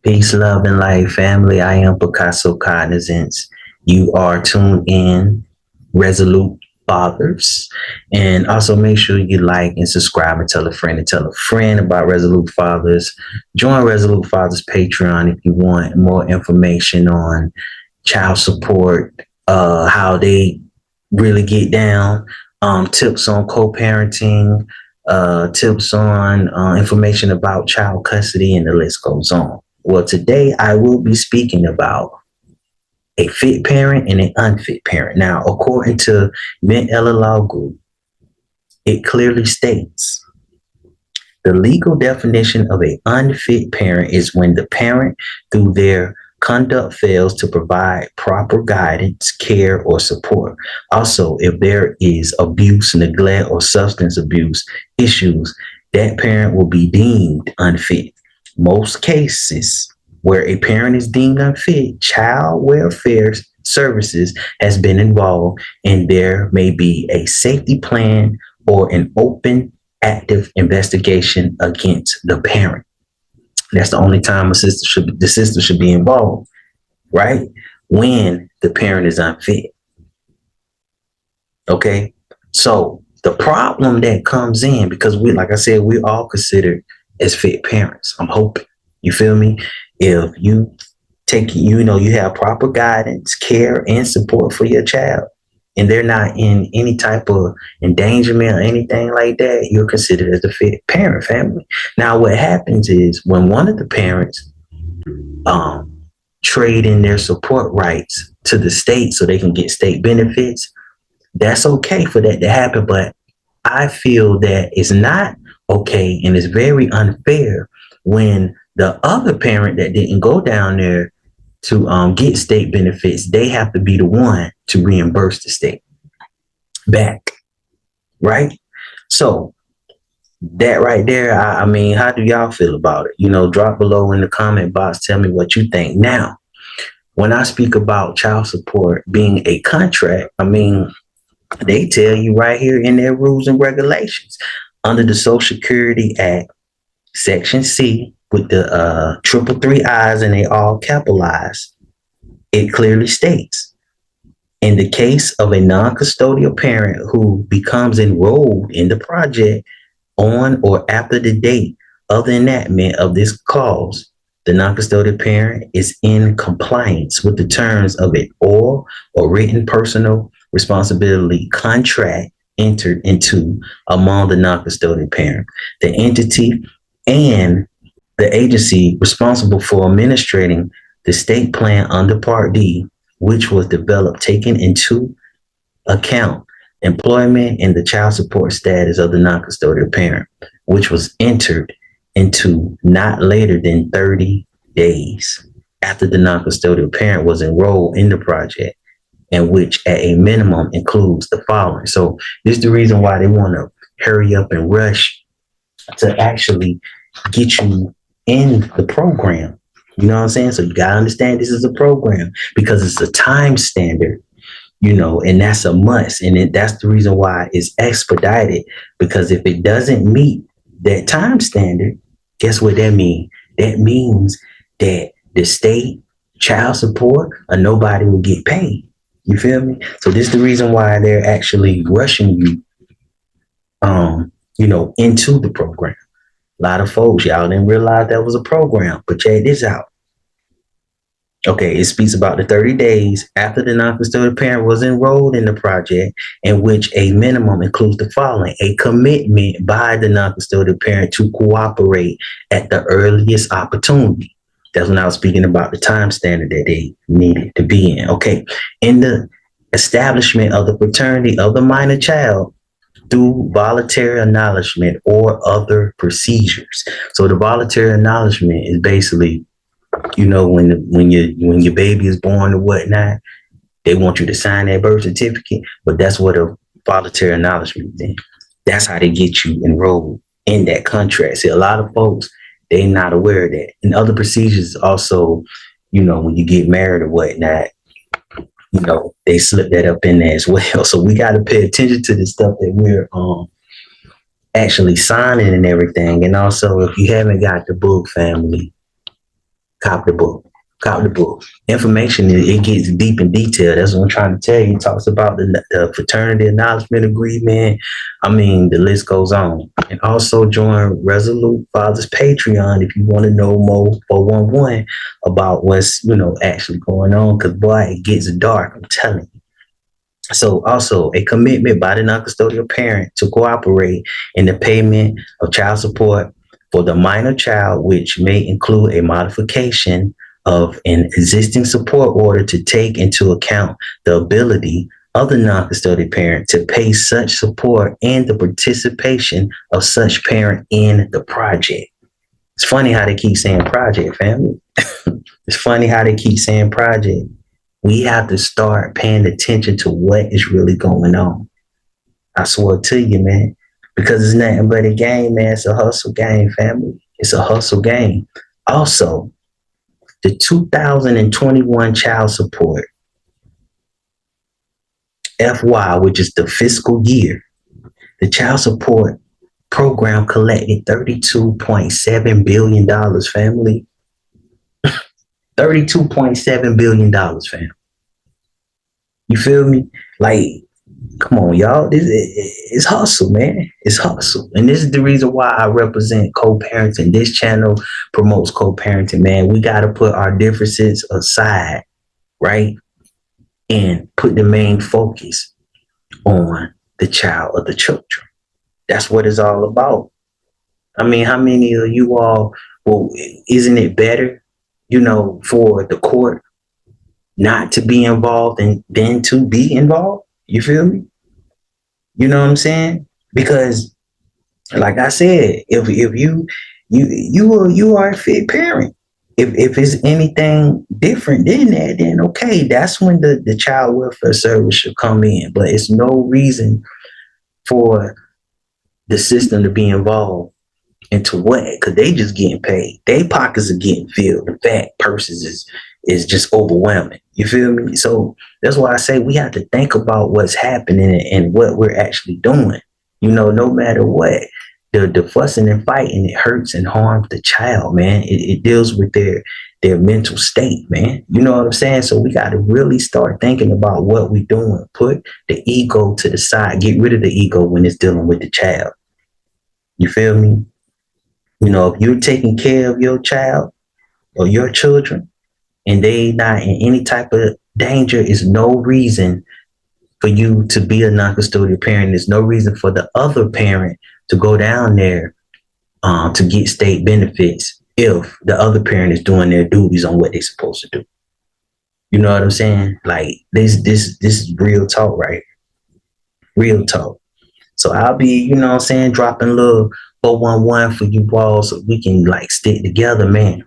Peace, love, and light, family. I am Picasso Cognizance. You are tuned in, Resolute Fathers. And also make sure you like and subscribe and tell a friend about Resolute Fathers. Join Resolute Fathers Patreon if you want more information on child support, how they really get down, tips on co-parenting, tips on information about child custody, and the list goes on. Well, today I will be speaking about a fit parent and an unfit parent. Now, according to Mint Ella Law Group, it clearly states the legal definition of an unfit parent is when the parent, through their conduct, fails to provide proper guidance, care, or support. Also, if there is abuse, neglect, or substance abuse issues, that parent will be deemed unfit. Most cases where a parent is deemed unfit, child welfare services has been involved, and there may be a safety plan or an open, active investigation against the parent. That's the only time the sister should be involved, right? When the parent is unfit. Okay. So the problem that comes in, because like I said, we all considered as fit parents. I'm hoping. You feel me? If you you have proper guidance, care, and support for your child, and they're not in any type of endangerment or anything like that, you're considered as a fit parent family. Now, what happens is when one of the parents trade in their support rights to the state so they can get state benefits, that's okay for that to happen. But I feel that it's not okay and it's very unfair when the other parent that didn't go down there to get state benefits, they have to be the one to reimburse the state back, right? So that right there, I mean, how do y'all feel about it? Drop below in the comment box. Tell me what you think. Now, when I speak about child support being a contract, I mean, they tell you right here in their rules and regulations under the Social Security Act, Section C, with the triple three I's and they all capitalized, it clearly states, in the case of a non-custodial parent who becomes enrolled in the project on or after the date of the enactment of this clause, the non-custodial parent is in compliance with the terms of an oral or written personal responsibility contract entered into among the non-custodial parent, the entity, and the agency responsible for administrating the state plan under Part D, which was developed taking into account employment and the child support status of the non-custodial parent, which was entered into not later than 30 days after the non-custodial parent was enrolled in the project, and which at a minimum includes the following. So this is the reason why they want to hurry up and rush to actually get you in the program. You know what I'm saying? So you got to understand this is a program because it's a time standard, and that's a must. And that's the reason why it's expedited, because if it doesn't meet that time standard, guess what that means? That means that the state child support or nobody will get paid. You feel me? So this is the reason why they're actually rushing you, into the program. A lot of folks, y'all didn't realize that was a program, but check this out. Okay, it speaks about the 30 days after the non-custodial parent was enrolled in the project, in which a minimum includes the following: a commitment by the non-custodial parent to cooperate at the earliest opportunity. That's when I was speaking about the time standard that they needed to be in. Okay, in the establishment of the paternity of the minor child through voluntary acknowledgement or other procedures. So the voluntary acknowledgement is basically, when your baby is born or whatnot, they want you to sign that birth certificate, but that's what a voluntary acknowledgement is. That's how they get you enrolled in that contract. See, a lot of folks, they're not aware of that. And other procedures also, when you get married or whatnot, they slip that up in there as well. So we got to pay attention to the stuff that we're actually signing and everything. And also, if you haven't got the book, family, Cop the book. Cop the book. Information, it gets deep in detail. That's what I'm trying to tell you. It talks about the fraternity acknowledgement agreement. I mean, the list goes on. And also join Resolute Fathers Patreon if you want to know more 411 about what's, actually going on. Because, boy, it gets dark. I'm telling you. So also a commitment by the non-custodial parent to cooperate in the payment of child support for the minor child, which may include a modification of an existing support order to take into account the ability of the non-custodial parent to pay such support and the participation of such parent in the project. It's funny how they keep saying project, family. It's funny how they keep saying project. We have to start paying attention to what is really going on. I swear to you, man, because it's nothing but a game, man. It's a hustle game, family. It's a hustle game. Also, the 2021 child support, FY, which is the fiscal year, the child support program collected $32.7 billion, family. $32.7 billion, fam. You feel me? Like, come on, y'all. It's hustle, man. It's hustle. And this is the reason why I represent co-parenting. This channel promotes co-parenting, man. We got to put our differences aside, right? And put the main focus on the child or the children. That's what it's all about. I mean, how many of you all, well, isn't it better, for the court not to be involved and then to be involved? You feel me? You know what I'm saying? Because, like I said, if you are a fit parent. If it's anything different than that, then okay, that's when the child welfare service should come in. But it's no reason for the system to be involved into what? Because they just getting paid. Their pockets are getting filled. The fat purses is just overwhelming. You feel me? So that's why I say we have to think about what's happening and what we're actually doing. No matter what, the fussing and fighting, it hurts and harms the child, man. It deals with their mental state, man. You know what I'm saying? So we got to really start thinking about what we're doing. Put the ego to the side. Get rid of the ego when it's dealing with the child. You feel me? If you're taking care of your child or your children and they not in any type of danger, is no reason for you to be a non-custodial parent. There's no reason for the other parent to go down there to get state benefits if the other parent is doing their duties on what they're supposed to do. You know what I'm saying? Like this is real talk, right? Real talk. So I'll be, dropping a little 411 for you all so we can stick together, man.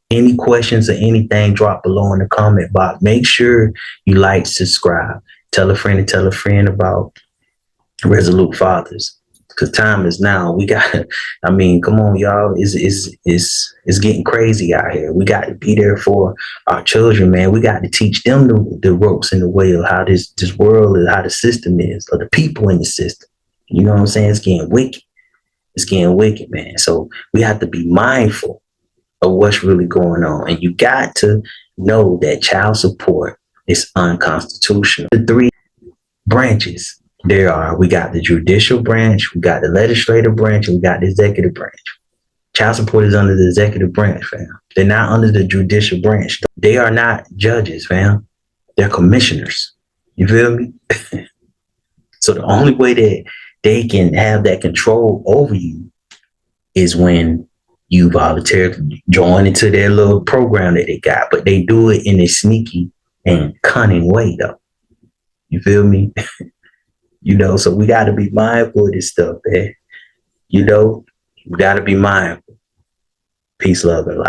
Any questions or anything, drop below in the comment box. Make sure you like, subscribe, tell a friend about Resolute Fathers. Because time is now. We got, come on, y'all. It's getting crazy out here. We got to be there for our children, man. We got to teach them the ropes and the way of how this world is, how the system is, or the people in the system. You know what I'm saying? It's getting wicked. It's getting wicked, man. So we have to be mindful of what's really going on. And you got to know that child support is unconstitutional. The three branches we got the judicial branch, we got the legislative branch, and we got the executive branch. Child support is under the executive branch, fam. They're not under the judicial branch. They are not judges, fam. They're commissioners. You feel me? So the only way that they can have that control over you is when you voluntarily join into their little program that they got. But they do it in a sneaky and cunning way, though. You feel me? So we got to be mindful of this stuff, man. We got to be mindful. Peace, love, and light.